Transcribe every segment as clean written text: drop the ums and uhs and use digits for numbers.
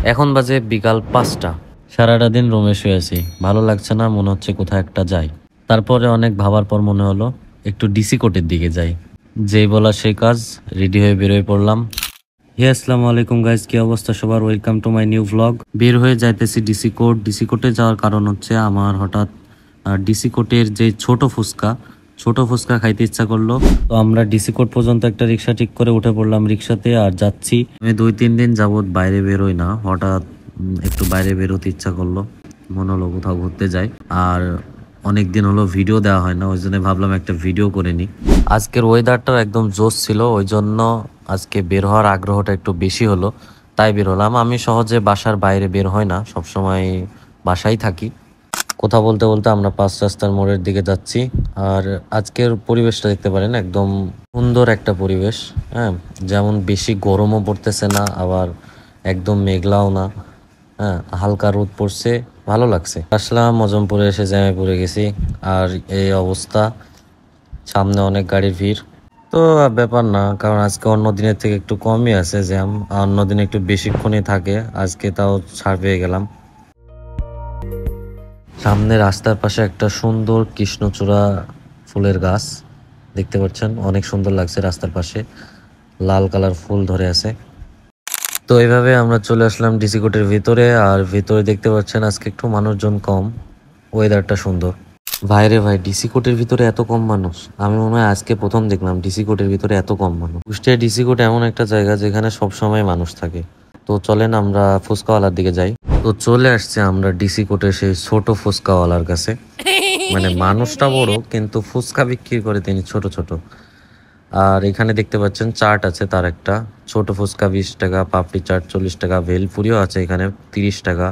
এখন বাজে বিকাল 5টা। সারাটা দিন রুমে শুয়ে আছি, ভালো লাগছে না, মনে হচ্ছে কোথাও একটা যাই। তারপরে অনেক ভাবার পর মনে হলো একটু ডিসি কোর্টের দিকে যাই। যেই বলা সেই কাজ, রেডি হয়ে বেরোয় পড়লাম। আসসালামু আলাইকুম গাইজ, কি অবস্থা সবার? Welcome to my new vlog. বের হয়ে যাইতেছি ডিসি কোর্ট। ডিসি কোর্টে যাওয়ার কারণ হচ্ছে আমার হঠাৎ ডিসি কোর্টের যে ছোট ফুচকা খাইতে ইচ্ছা করলো। তো আমরা ডিসি কোর্ট পর্যন্ত একটা রিক্সা ঠিক করে উঠে পড়লাম রিক্সাতে আর যাচ্ছি। আমি 2-3 দিন যাবত বাইরে বেরোই না, হঠাৎ একটু বাইরে বেরোতে ইচ্ছা করলো, মনে হলো কোথাও ঘুরতে যাই। আর অনেক দিন হলো ভিডিও দেওয়া হয় না, ওই জন্য ভাবলাম একটা ভিডিও করে নিই। আজকের ওয়েদারটাও একদম জোশ ছিল, ওই জন্য আজকে বের হওয়ার আগ্রহটা একটু বেশি হলো, তাই বের হলাম। আমি সহজে বাসার বাইরে বের হই না, সবসময় বাসায় থাকি। কথা বলতে বলতে আমরা 5 রাস্তার মোড়ের দিকে যাচ্ছি। আর আজকের পরিবেশটা দেখতে পারেন, একদম সুন্দর একটা পরিবেশ। হ্যাঁ, যেমন বেশি গরমও পড়তেছে না, আবার একদম মেঘলাও না। হ্যাঁ, হালকা রোদ পড়ছে, ভালো লাগছে। আসলাম মজমপুরে, এসে জ্যামে পড়ে গেছি। আর এই অবস্থা, সামনে অনেক গাড়ির ভিড়। তো ব্যাপার না, কারণ আজকে অন্য দিনের থেকে একটু কমই আছে জ্যাম, অন্য দিন একটু বেশিক্ষণই থাকে, আজকে তাও ছাড় পেয়ে গেলাম। সামনে রাস্তার পাশে একটা সুন্দর কৃষ্ণচূড়া ফুলের গাছ দেখতে পাচ্ছেন, অনেক সুন্দর লাগছে। রাস্তার পাশে লাল কালার ফুল ধরে আছে। তো এইভাবে আমরা চলে আসলাম ডিসি কোর্টের ভিতরে। আর ভিতরে দেখতে পাচ্ছেন আজকে একটু মানুষজন কম, ওয়েদারটা সুন্দর। ভাইরে ভাই, ডিসি কোর্টের ভিতরে এত কম মানুষ আমি মনে হয় আজকে প্রথম দেখলাম। ডিসি কোর্টের ভিতরে এত কম মানুষ। কুষ্টিয়া ডিসি কোর্ট এমন একটা জায়গা যেখানে সব সময় মানুষ থাকে। তো চলেন আমরা ফুচকাওয়ালার দিকে যাই। তো চলে আসছে আমরা ডিসি কোর্টের সেই ছোট ফুচকাওয়ালার কাছে। মানে মানুষটা বড়, কিন্তু ফুচকা বিক্রি করে তিনি ছোট ছোট। আর এখানে দেখতে পাচ্ছেন চাট আছে, তার একটা ছোট ফুচকা 20 টাকা, পাপড়ি চাট 40 টাকা, ভেলপুরিও আছে এখানে 30 টাকা,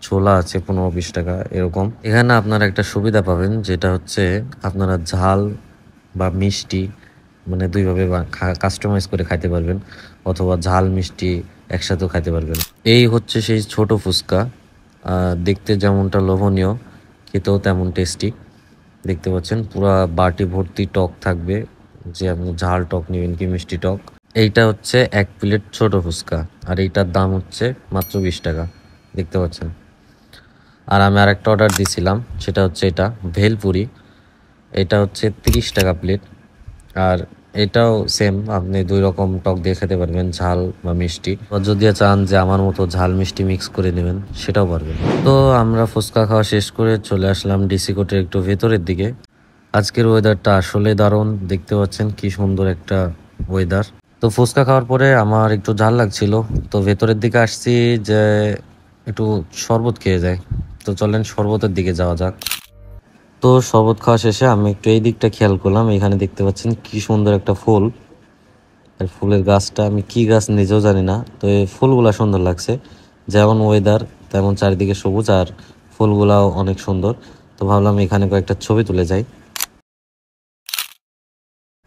ছোলা আছে 15-20 টাকা এরকম। এখানে আপনারা একটা সুবিধা পাবেন, যেটা হচ্ছে আপনারা ঝাল বা মিষ্টি মানে দুইভাবে কাস্টমাইজ করে খাইতে পারবেন, অথবা ঝাল মিষ্টি একসাথেও খাইতে পারবেন। এই হচ্ছে সেই ছোট ফুচকা, দেখতে যেমনটা লোভনীয়, খেতেও তেমন টেস্টি। দেখতে পাচ্ছেন পুরা বাটি ভর্তি টক থাকবে, যে আপনি ঝাল টক নেবেন কি মিষ্টি টক। এইটা হচ্ছে 1 প্লেট ছোট ফুচকা, আর এইটার দাম হচ্ছে মাত্র 20 টাকা, দেখতে পাচ্ছেন। আর আমি আরেকটা অর্ডার দিয়েছিলাম, সেটা হচ্ছে এটা ভেলপুরি, এটা হচ্ছে 30 টাকা প্লেট। আর এটাও সেম, আপনি 2 রকম টক দিয়ে খেতে পারবেন, ঝাল বা মিষ্টি। যদি চান যে আমার মতো ঝাল মিষ্টি মিক্স করে নেবেন, সেটাও পারবেন। তো আমরা ফুচকা খাওয়া শেষ করে চলে আসলাম ডিসি কোর্টের একটু ভেতরের দিকে। আজকের ওয়েদারটা আসলে দারুণ, দেখতে পাচ্ছেন কি সুন্দর একটা ওয়েদার। তো ফুচকা খাওয়ার পরে আমার একটু ঝাল লাগছিল, তো ভেতরের দিকে আসছি যে একটু শরবত খেয়ে যায়। তো চলেন শরবতের দিকে যাওয়া যাক। তো শরবত খাওয়া শেষে আমি একটু এই দিকটা খেয়াল করলাম, এখানে দেখতে পাচ্ছেন কি সুন্দর একটা ফুল। আর ফুলের গাছটা আমি কি গাছ নিজেও জানি না, তো এই ফুলগুলা সুন্দর লাগছে। যেমন ওয়েদার তেমন চারিদিকে সবুজ, আর ফুলগুলাও অনেক সুন্দর। তো ভাবলাম এখানে কয়েকটা ছবি তুলে যাই।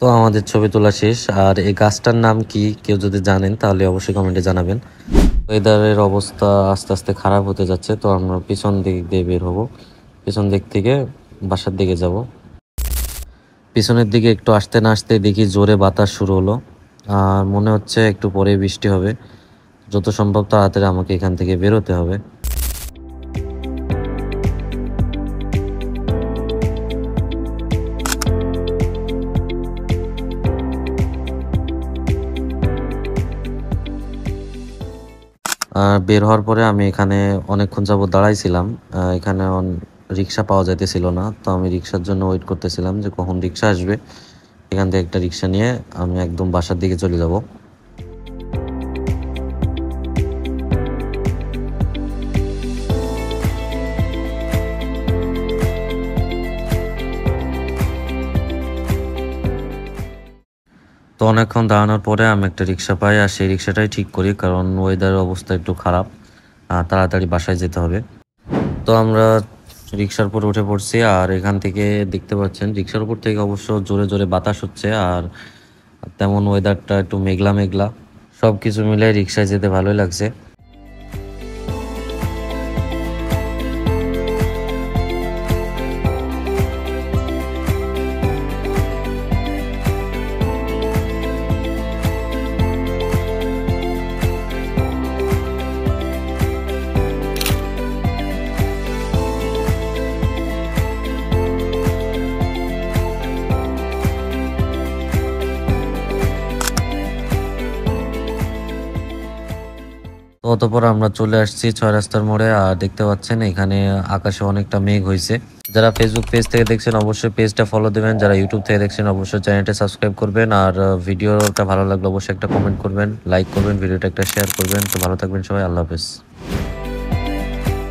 তো আমাদের ছবি তোলা শেষ। আর এই গাছটার নাম কি কেউ যদি জানেন তাহলে অবশ্যই কমেন্টে জানাবেন। ওয়েদারের অবস্থা আস্তে আস্তে খারাপ হতে যাচ্ছে, তো আমরা পিছন দিক দিয়ে বের হব। পিছন দিক থেকে বাসার দিকে যাব। পিছনের দিকে একটু আসতে না আসতে দেখি জোরে বাতাস শুরু হলো, আর মনে হচ্ছে একটু পরে বৃষ্টি হবে। যত সম্ভব তাড়াতাড়ি আমাকে এখান থেকে বেরোতে হবে। আর বের হওয়ার পরে আমি এখানে অনেকক্ষণ যাবত দাঁড়াইছিলাম। এখানে রিক্সা পাওয়া যাইতেছিল না, তো আমি রিক্সার জন্য ওয়েট করতেছিলাম যে কখন রিক্সা আসবে। এখান থেকে একটা রিক্সা নিয়ে আমি একদম বাসার দিকে চলে যাব। তো অনেকক্ষণ দাঁড়ানোর পরে আমি একটা রিক্সা পাই, আর সেই রিক্সাটাই ঠিক করি, কারণ ওয়েদারের অবস্থা একটু খারাপ, তাড়াতাড়ি বাসায় যেতে হবে। তো আমরা রিক্সার উপর উঠে পড়ছি। আর এখান থেকে দেখতে পাচ্ছেন রিক্সার উপর থেকে অবশ্য জোরে জোরে বাতাস হচ্ছে, আর তেমন ওয়েদারটা একটু মেঘলা মেঘলা। সব কিছু মিলে রিক্সায় যেতে ভালোই লাগছে। অতঃপর আমরা চলে আসছি 6 রাস্তার মোড়ে। আর দেখতে পাচ্ছেন এখানে আকাশে অনেকটা মেঘ হয়েছে। যারা ফেসবুক পেজ থেকে দেখছেন অবশ্যই পেজটা ফলো দিবেন, যারা ইউটিউব থেকে দেখছেন অবশ্যই চ্যানেলটা সাবস্ক্রাইব করবেন। আর ভিডিওটা ভালো লাগলে অবশ্যই একটা কমেন্ট করবেন, লাইক করবেন, ভিডিওটা একটা শেয়ার করবেন। তো ভালো থাকবেন সবাই, আল্লাহ হাফেজ।